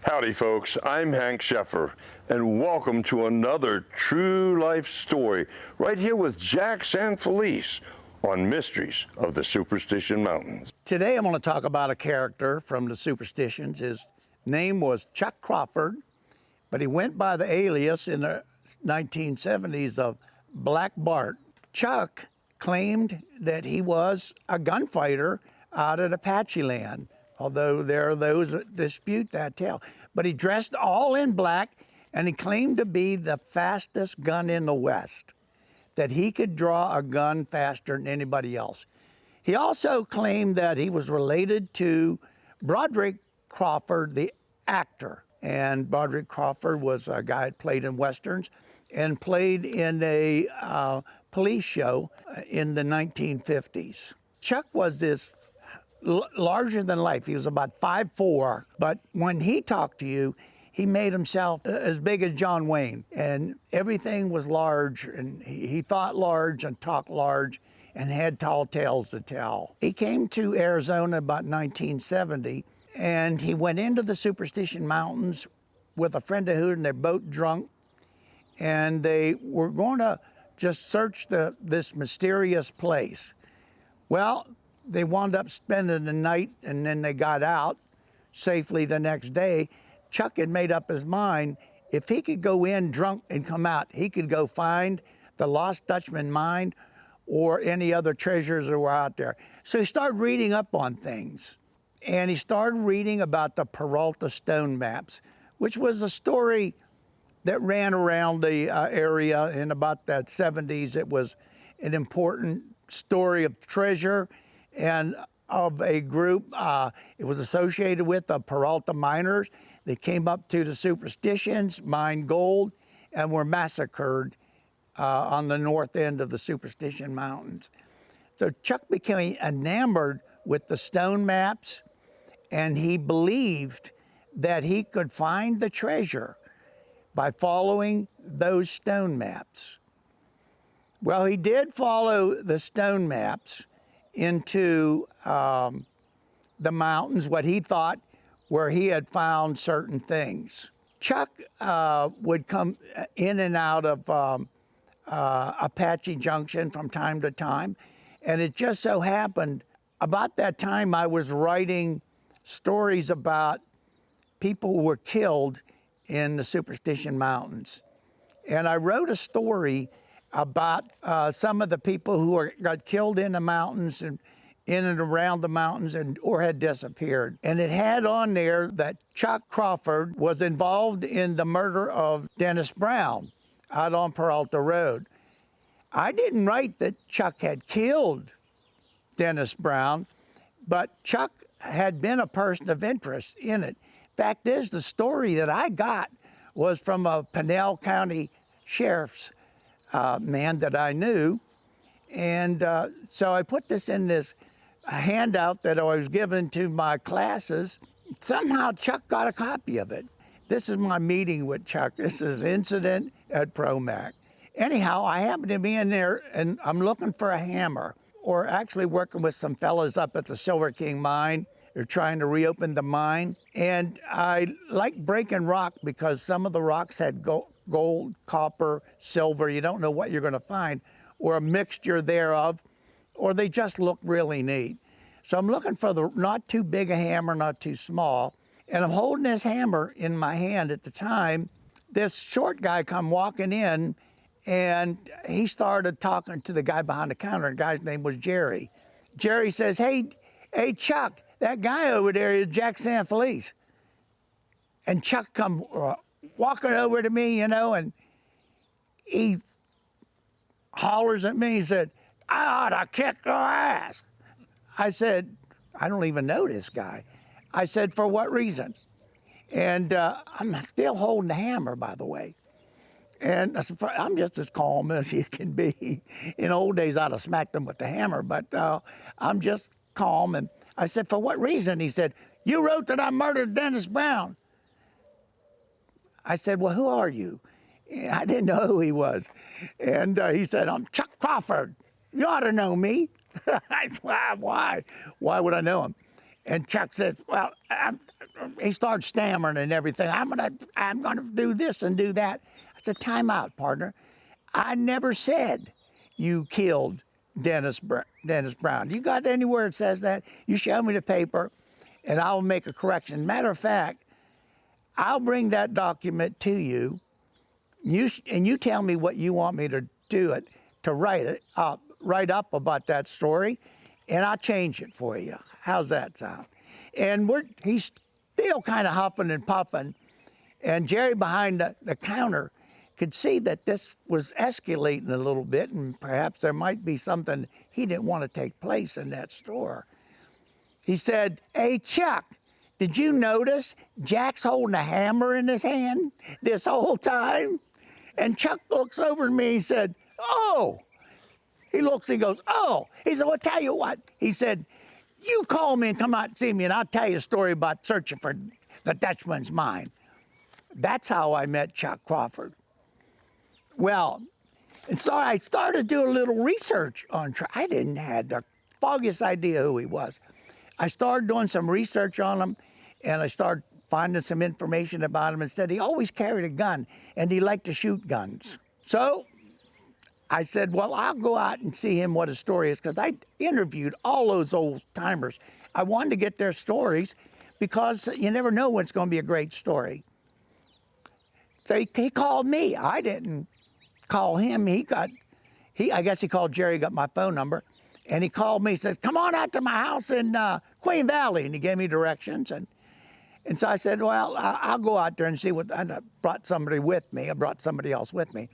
Howdy folks, I'm Hank Sheffer, and welcome to another true life story right here with Jack San Felice on Mysteries of the Superstition Mountains. Today I'm going to talk about a character from the Superstitions. His name was Chuck Crawford, but he went by the alias in the 1970s of Black Bart. Chuck claimed that he was a gunfighter out at Apache land, although there are those that dispute that tale. But he dressed all in black, and he claimed to be the fastest gun in the West, that he could draw a gun faster than anybody else. He also claimed that he was related to Broderick Crawford, the actor. And Broderick Crawford was a guy that played in Westerns and played in a police show in the 1950s. Chuck was this larger than life. He was about 5'4", but when he talked to you, he made himself as big as John Wayne, and everything was large, and he thought large and talked large and had tall tales to tell. He came to Arizona about 1970, and he went into the Superstition Mountains with a friend of his, and they're both drunk, and they were going to just search this mysterious place. Well, they wound up spending the night, and then they got out safely the next day. Chuck had made up his mind, if he could go in drunk and come out, he could go find the Lost Dutchman Mine or any other treasures that were out there. So he started reading up on things, and he started reading about the Peralta stone maps, which was a story that ran around the area in about that 70s. It was an important story of treasure and of a group. It was associated with the Peralta miners. They came up to the Superstitions, mined gold, and were massacred on the north end of the Superstition Mountains. So Chuck became enamored with the stone maps, and he believed that he could find the treasure by following those stone maps. Well, he did follow the stone maps into the mountains, what he thought where he had found certain things. Chuck would come in and out of Apache Junction from time to time, and it just so happened about that time I was writing stories about people who were killed in the Superstition Mountains. And I wrote a story about some of the people who got killed in the mountains and in and around the mountains or had disappeared. And it had on there that Chuck Crawford was involved in the murder of Dennis Brown out on Peralta Road. I didn't write that Chuck had killed Dennis Brown, but Chuck had been a person of interest in it. Fact is, the story that I got was from a Pinell County sheriff's man that I knew. And so I put this in this handout that I was given to my classes. Somehow Chuck got a copy of it. This is my meeting with Chuck. This is incident at Promac. Anyhow, I happen to be in there and I'm looking for a hammer, or actually working with some fellas up at the Silver King mine. They're trying to reopen the mine. And I like breaking rock because some of the rocks had gold, copper, silver. You don't know what you're going to find, or a mixture thereof, or they just look really neat. So I'm looking for the not too big a hammer, not too small. And I'm holding this hammer in my hand at the time. This short guy come walking in, and he started talking to the guy behind the counter. The guy's name was Jerry. Jerry says, hey Chuck, that guy over there is Jack San Felice. And Chuck come walking over to me, and he hollers at me. He said, I ought to kick your ass. I said, I don't even know this guy. I said, for what reason? And I'm still holding the hammer, by the way. And I said, I'm just as calm as you can be. In old days, I'd have smacked him with the hammer, but I'm just calm. And I said, for what reason? He said, you wrote that I murdered Dennis Brown. I said, well, who are you? I didn't know who he was. And he said, I'm Chuck Crawford. You ought to know me. Why? Why would I know him? And Chuck says, well, he starts stammering and everything. I'm gonna do this and do that. I said, time out, partner. I never said you killed Dennis Brown. You got anywhere it says that? You show me the paper, and I'll make a correction. Matter of fact, I'll bring that document to you. And you tell me what you want me to do it to write up about that story, and I'll change it for you. How's that sound? And he's still kind of huffing and puffing, and Jerry behind the counter could see that this was escalating a little bit, and perhaps there might be something he didn't want to take place in that store. He said, hey, Chuck, did you notice Jack's holding a hammer in his hand this whole time? And Chuck looks over at me, he said, oh. He looks, he goes, oh. He said, well, tell you what. He said, you call me and come out and see me, and I'll tell you a story about searching for the Dutchman's mine. That's how I met Chuck Crawford. Well, and so I started to do a little research on Chuck. I didn't have the foggiest idea who he was. I started doing some research on him, and I started finding some information about him, and said he always carried a gun, and he liked to shoot guns. So I said, well, I'll go out and see him what his story is, because I interviewed all those old timers. I wanted to get their stories, because you never know when it's going to be a great story. So he called me. I didn't call him. I guess he called Jerry, got my phone number, and he called me, says, come on out to my house in Queen Valley, and he gave me directions. And so I said, well, I'll go out there and see what, I brought somebody with me. I brought somebody else with me,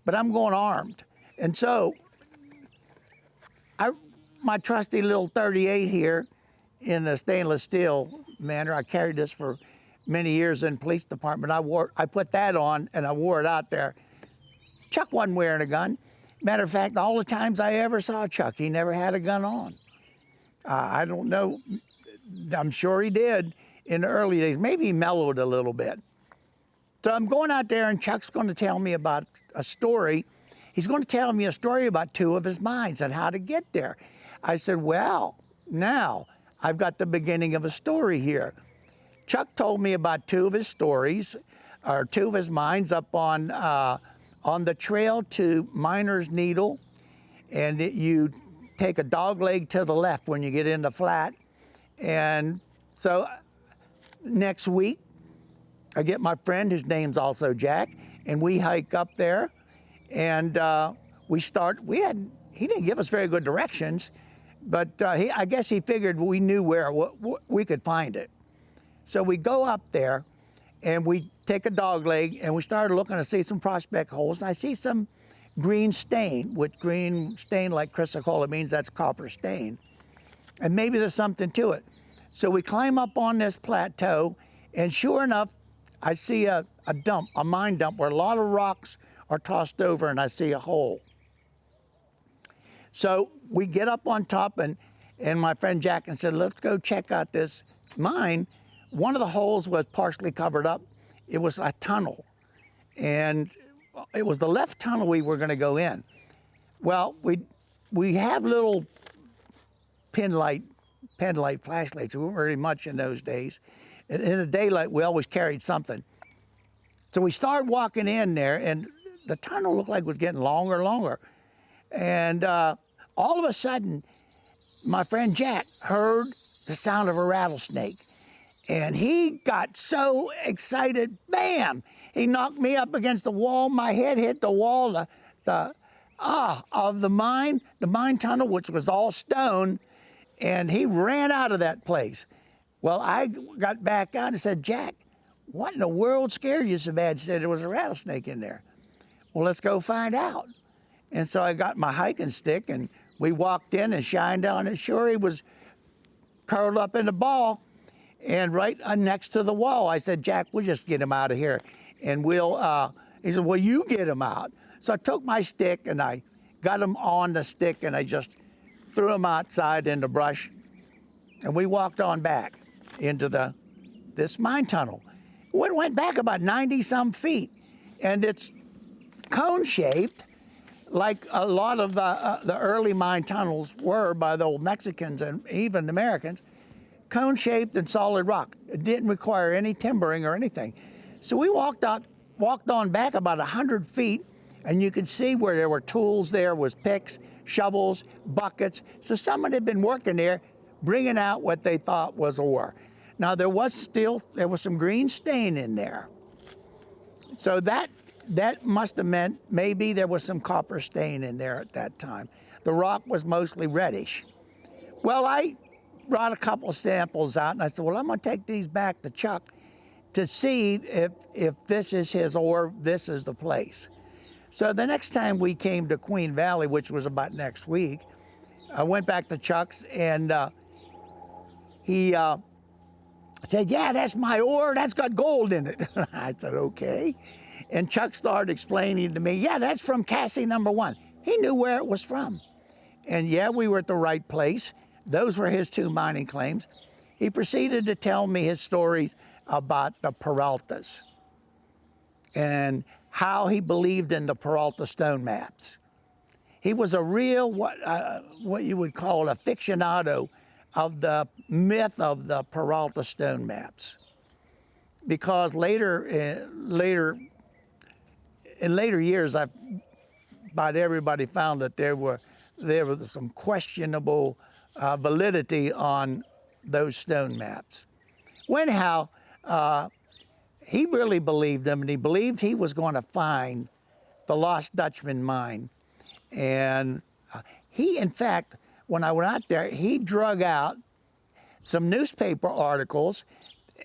but I'm going armed. And so my trusty little 38 here in a stainless steel manner, I carried this for many years in the police department. I put that on and I wore it out there. Chuck wasn't wearing a gun. Matter of fact, all the times I ever saw Chuck, he never had a gun on. I don't know, I'm sure he did in the early days. Maybe he mellowed a little bit. So I'm going out there, and Chuck's going to tell me about a story. He's going to tell me a story about two of his mines and how to get there. I said, well, now I've got the beginning of a story here. Chuck told me about two of his stories, or two of his mines up on the trail to Miner's Needle, and you take a dog leg to the left when you get into flat. And so next week, I get my friend, whose name's also Jack, and we hike up there, and he didn't give us very good directions, but I guess he figured we knew where we could find it. So we go up there, and we take a dog leg, and we started looking to see some prospect holes, and I see some green stain, which green stain like chrysocolla means that's copper stain, and maybe there's something to it. So we climb up on this plateau, and sure enough, I see a mine dump where a lot of rocks are tossed over, and I see a hole. So we get up on top, and my friend Jack said, let's go check out this mine. One of the holes was partially covered up. It was a tunnel, and it was the left tunnel we were going to go in. Well, we have little pen light flashlights. We weren't very much in those days. In the daylight, we always carried something. So we started walking in there, and the tunnel looked like it was getting longer and longer. And all of a sudden, my friend Jack heard the sound of a rattlesnake. And he got so excited, bam! He knocked me up against the wall. My head hit the wall of the mine tunnel, which was all stone, and he ran out of that place. Well, I got back out and said, Jack, what in the world scared you so bad? He said there was a rattlesnake in there. Well, let's go find out. And so I got my hiking stick, and we walked in and shined on it. Sure, he was curled up in a ball, and right next to the wall. I said, Jack, we'll just get him out of here, and he said, well, you get him out. So I took my stick, and I got him on the stick, and I just threw him outside in the brush, and we walked on back into this mine tunnel. We went back about 90-some feet, and it's cone-shaped, like a lot of the early mine tunnels were by the old Mexicans and even Americans, cone-shaped and solid rock. It didn't require any timbering or anything. So we walked on back about 100 feet, and you could see where there were tools. There was picks, shovels, buckets. So someone had been working there, bringing out what they thought was ore. Now there was some green stain in there. So that must have meant maybe there was some copper stain in there at that time. The rock was mostly reddish. Well, I brought a couple of samples out, and I said, well, I'm going to take these back to Chuck to see if this is his ore, this is the place. So the next time we came to Queen Valley, which was about next week, I went back to Chuck's, and he said, yeah, that's my ore, that's got gold in it. I said, okay. And Chuck started explaining to me, yeah, that's from Cassie number 1. He knew where it was from. And yeah, we were at the right place. Those were his 2 mining claims. He proceeded to tell me his stories about the Peraltas and how he believed in the Peralta stone maps. He was a real, what you would call a aficionado of the myth of the Peralta stone maps. Because in later years, about everybody found that there was some questionable validity on those stone maps. Well, anyhow, he really believed them, and he believed he was going to find the Lost Dutchman Mine. And he, in fact, when I went out there, he drug out some newspaper articles,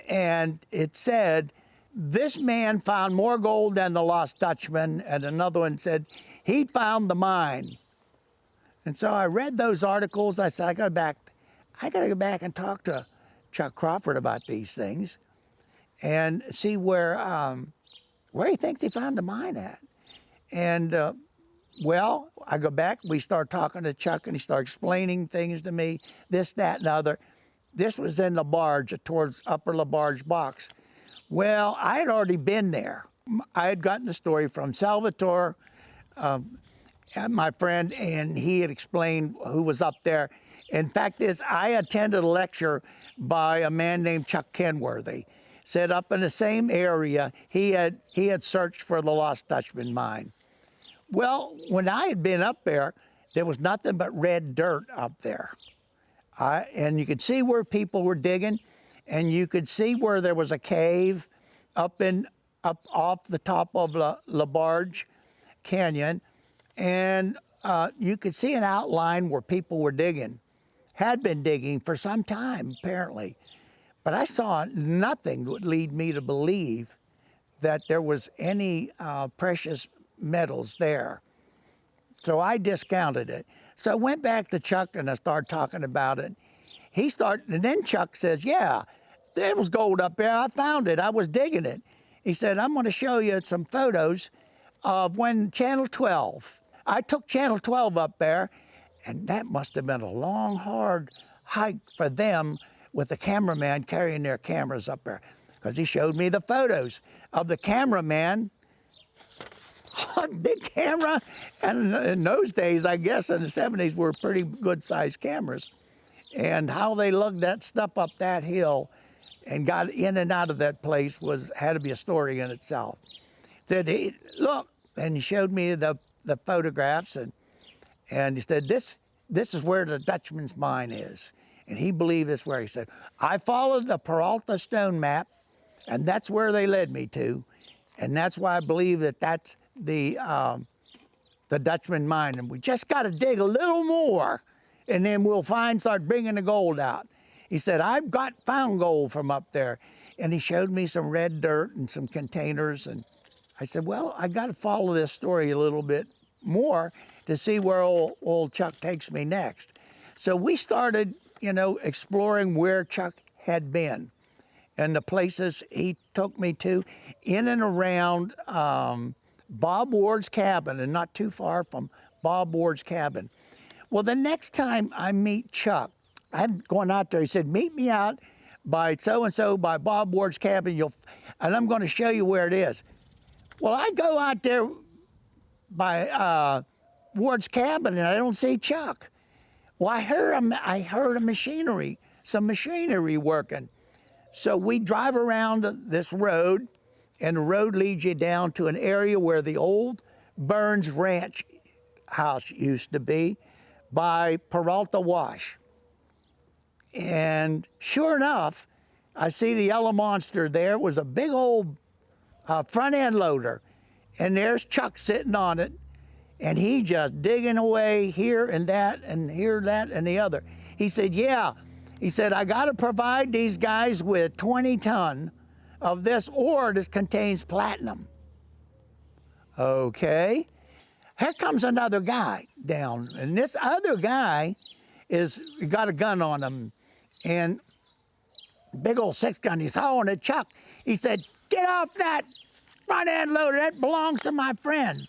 and it said, this man found more gold than the Lost Dutchman, and another one said, he found the mine. And so I read those articles. I said, I got to go back and talk to Chuck Crawford about these things and see where he thinks he found the mine at. And well, I go back, we start talking to Chuck, and he started explaining things to me, this, that, and other. This was in LaBarge, towards Upper LaBarge Box. Well, I had already been there. I had gotten the story from Salvatore, my friend, and he had explained who was up there. In fact, I attended a lecture by a man named Chuck Kenworthy. Said up in the same area, he had searched for the Lost Dutchman Mine. Well, when I had been up there was nothing but red dirt up there. And you could see where people were digging, and you could see where there was a cave up off the top of LaBarge Canyon, and you could see an outline where people were digging, had been digging for some time, apparently. But I saw nothing that would lead me to believe that there was any precious metals there. So I discounted it. So I went back to Chuck and I started talking about it. And then Chuck says, yeah, there was gold up there. I found it. I was digging it. He said, I'm going to show you some photos of when Channel 12. I took Channel 12 up there, and that must have been a long, hard hike for them with the cameraman carrying their cameras up there, because he showed me the photos of the cameraman on big camera. And in those days, I guess in the 70s, were pretty good sized cameras. And how they lugged that stuff up that hill and got in and out of that place had to be a story in itself. Said, hey, look, and he showed me the photographs, and he said, this is where the Dutchman's Mine is. And he believed this where he said, I followed the Peralta stone map, and that's where they led me to. And that's why I believe that that's the Dutchman Mine. And we just got to dig a little more, and then we'll start bringing the gold out. He said, I've found gold from up there. And he showed me some red dirt and some containers. And I said, well, I got to follow this story a little bit more to see where old Chuck takes me next. So we started, exploring where Chuck had been and the places he took me to in and around Bob Ward's cabin, and not too far from Bob Ward's cabin. Well, the next time I meet Chuck, I'm going out there. He said, meet me out by so-and-so, by Bob Ward's cabin, and I'm going to show you where it is. Well, I go out there by Ward's cabin, and I don't see Chuck. Well, I heard a machinery some machinery working. So we drive around this road, and the road leads you down to an area where the old Burns Ranch house used to be by Peralta Wash. And sure enough, I see the yellow monster there. It was a big old front end loader. And there's Chuck sitting on it. And he just digging away here and that and here, that, and the other. He said, yeah. He said, I got to provide these guys with 20 ton of this ore that contains platinum. Okay. Here comes another guy down. And this other guy got a gun on him. And big old 6-gun, he's hauling at Chuck. He said, get off that front end loader, that belongs to my friend.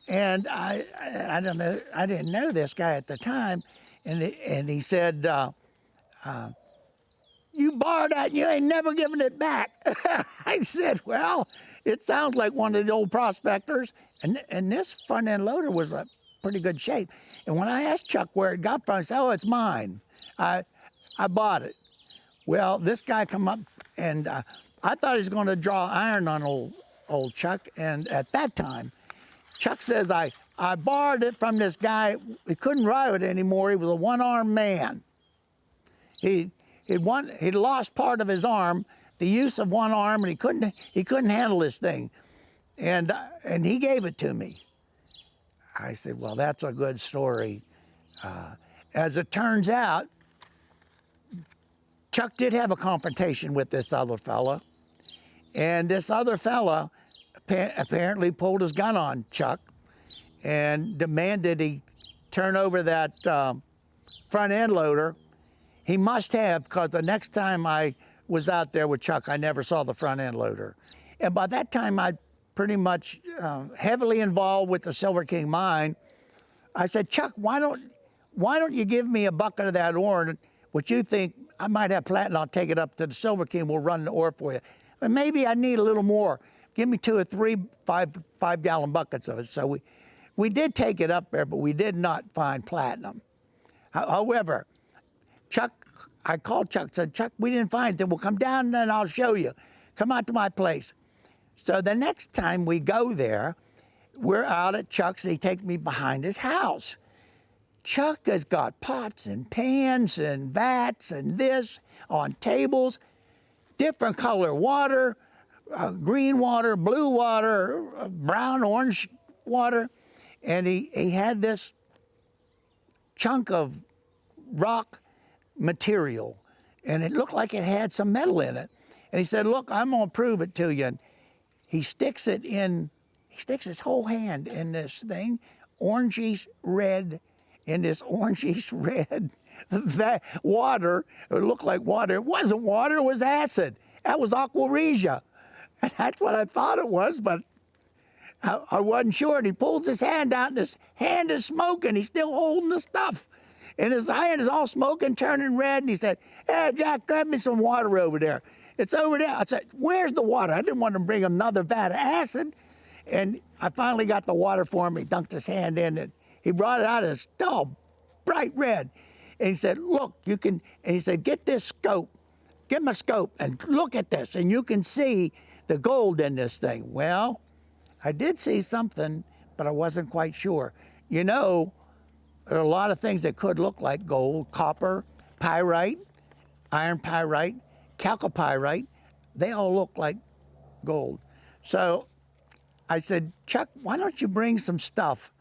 And I don't know, I didn't know this guy at the time. And he said, you borrowed that and you ain't never giving it back. I said, well, it sounds like one of the old prospectors. And this front end loader was a pretty good shape. And when I asked Chuck where it got from, he said, oh, it's mine. I bought it. Well, this guy come up, and I thought he was going to draw iron on old Chuck. And at that time, Chuck says, I borrowed it from this guy. He couldn't ride it anymore. He was a one-armed man. He'd lost part of his arm, the use of one arm, and he couldn't handle this thing. And he gave it to me. I said, well, that's a good story. As it turns out, Chuck did have a confrontation with this other fella. And this other fella apparently pulled his gun on Chuck and demanded he turn over that front end loader. He must have, because the next time I was out there with Chuck, I never saw the front end loader. And by that time, I'd pretty much heavily involved with the Silver King mine. I said, Chuck, why don't you give me a bucket of that ore, which you think I might have platinum, I'll take it up to the Silver King, we'll run the ore for you. But maybe I need a little more. Give me 2 or 3 5-gallon buckets of it. So we did take it up there, but we did not find platinum. However, I called Chuck, said, Chuck, we didn't find it. We'll come down and I'll show you. Come out to my place. So the next time we go there, we're out at Chuck's, and he takes me behind his house. Chuck has got pots and pans and vats and this on tables, different color water, green water, blue water, brown, orange water. And he had this chunk of rock material, and it looked like it had some metal in it. And he said, look, I'm gonna prove it to you. And he sticks his whole hand in this thing, orangish red, in this orangish red that water. It looked like water. It wasn't water, it was acid. That was aqua regia. And that's what I thought it was, but I wasn't sure. And he pulls his hand out, and his hand is smoking. He's still holding the stuff. And his hand is all smoking, turning red. And he said, hey, Jack, grab me some water over there. It's over there. I said, where's the water? I didn't want to bring him another vat of acid. And I finally got the water for him. He dunked his hand in it. He brought it out, and it's still bright red. And he said, look, you can, and he said, get this scope. Get my scope and look at this, and you can see the gold in this thing. Well, I did see something, but I wasn't quite sure. You know, there are a lot of things that could look like gold: copper, pyrite, iron pyrite, chalcopyrite. They all look like gold. So I said, Chuck, why don't you bring some stuff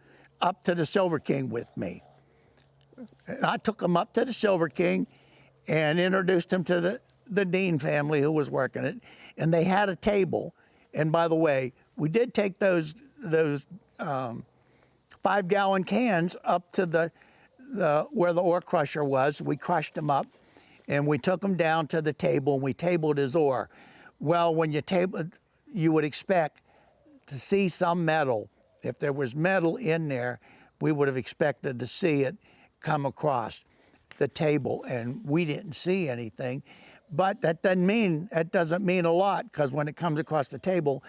up to the Silver King with me? And I took him up to the Silver King and introduced him to the Dean family who was working it. And they had a table. And by the way, we did take those 5-gallon cans up to the where the ore crusher was. We crushed them up, and we took them down to the table, and we tabled his ore. Well, when you table, you would expect to see some metal. If there was metal in there, we would have expected to see it come across the table, and we didn't see anything. But that doesn't mean a lot, because when it comes across the table,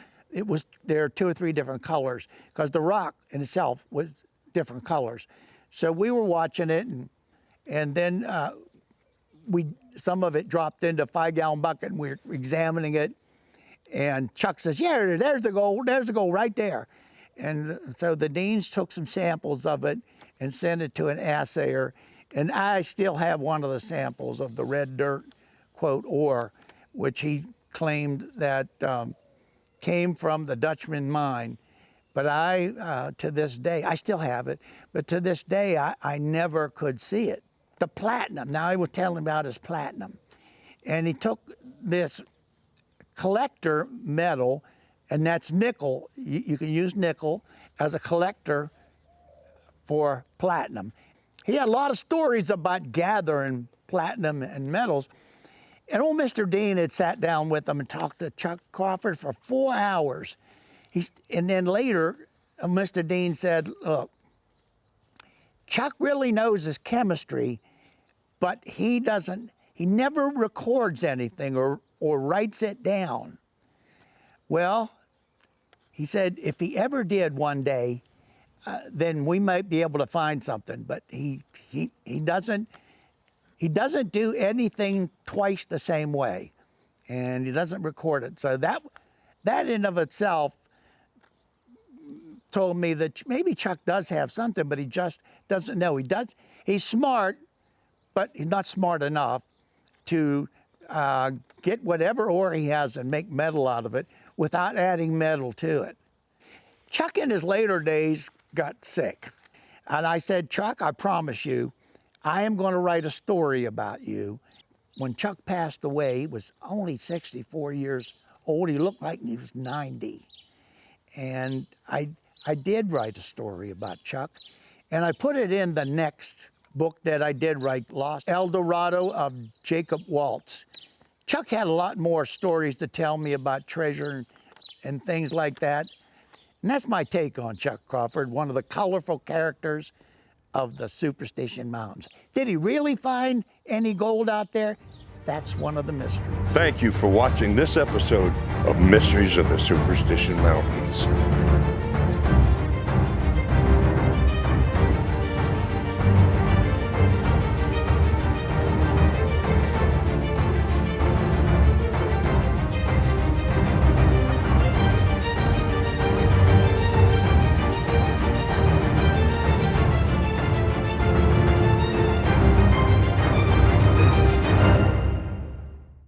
there are 2 or 3 different colors, because the rock in itself was different colors. So we were watching it, and then some of it dropped into a 5-gallon bucket, and we're examining it. And Chuck says, "Yeah, there's the gold. There's the gold right there." And so the Deans took some samples of it and sent it to an assayer. And I still have one of the samples of the red dirt, quote, ore, which he claimed that came from the Dutchman Mine. But to this day, I still have it, but to this day, I never could see it. The platinum, now I was telling about his platinum. And he took this collector metal, and that's nickel. You can use nickel as a collector for platinum. He had a lot of stories about gathering platinum and metals. And old Mr. Dean had sat down with him and talked to Chuck Crawford for 4 hours. And then later, Mr. Dean said, "Look, Chuck really knows his chemistry, but he never records anything or writes it down." Well, he said if he ever did one day, then we might be able to find something. But he doesn't do anything twice the same way, and he doesn't record it. So that in of itself told me that maybe Chuck does have something, but he just doesn't know. He's smart, but he's not smart enough to get whatever ore he has and make metal out of it without adding metal to it. Chuck in his later days got sick. And I said, "Chuck, I promise you, I am going to write a story about you." When Chuck passed away, he was only 64 years old. He looked like he was 90. And I did write a story about Chuck, and I put it in the next book that I did write, Lost El Dorado of Jacob Waltz. Chuck had a lot more stories to tell me about treasure and things like that. And that's my take on Chuck Crawford, one of the colorful characters of the Superstition Mountains. Did he really find any gold out there? That's one of the mysteries. Thank you for watching this episode of Mysteries of the Superstition Mountains.